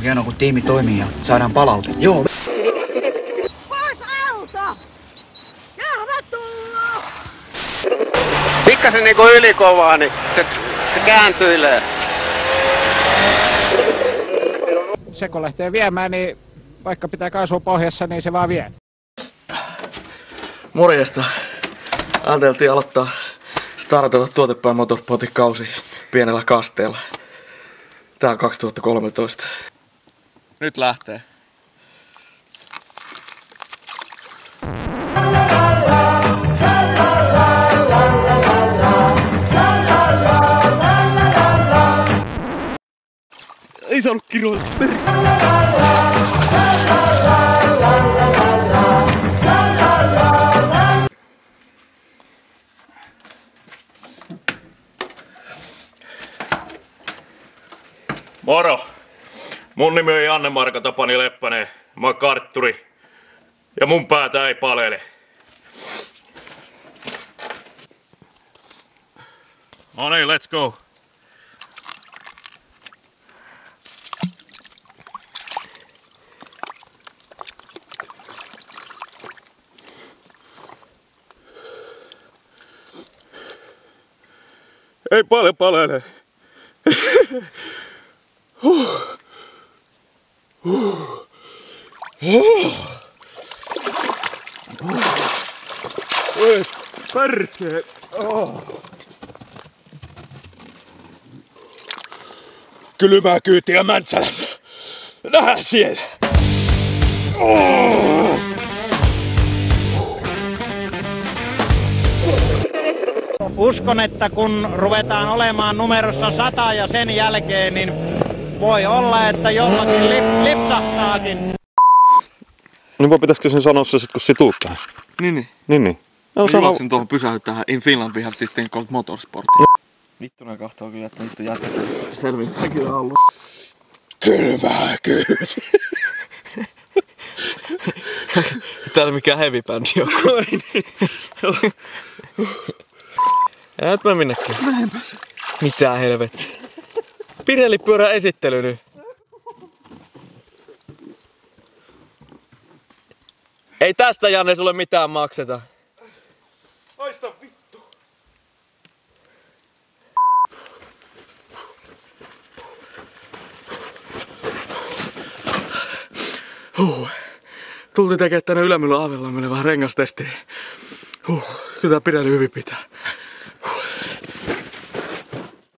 Hienoa kun tiimi toimii ja saadaan palaute. Joo. Pois auto! Jahvattuu! Pikkasen niinku ylikovaa, niin se kääntyilee. Se kun lähtee viemään, niin vaikka pitää kaasua pohjassa, niin se vaan vie. Morjesta. Ajateltiin aloittaa startata Tuotepäin Motorsportin kausi pienellä kasteella. Tää on 2013. Nyt lähtee. Ei saanut kiroilla. Moro! Mun nimi on Janne-Marko Tapani Leppänen. Mä oon kartturi. Ja mun päätä ei palele. No niin, let's go! Ei palele. Oi, perkele. Kylmää kyytiä Mäntsälässä. Nähdään siellä. Uskon, että kun ruvetaan olemaan numerossa 100 ja sen jälkeen, niin voi olla, että jollakin lipsahtaakin. Niin voi pitäisikö sen sanoa se sit kun situu tähän? Niin. No, juoksin tuohon pysähyttää. In Finland we have this thing called motorsport. Vittu nää kahtoo kyllä, että nyt jätetään. Selvintä kyllä ollut. Kylmää kyyti. Täällä mikään heavy bändi joku. Et mä minnekään. Mä en pääse. Mitä helvettiä. Pirellipyörän esittely nyt. Ei tästä, Janne, sulle mitään makseta. Haista vittu. Tultiin tekemään tänne Ylämylän Aavellammelle vähän rengastestiä. Kyllä tää Pirelli hyvin pitää.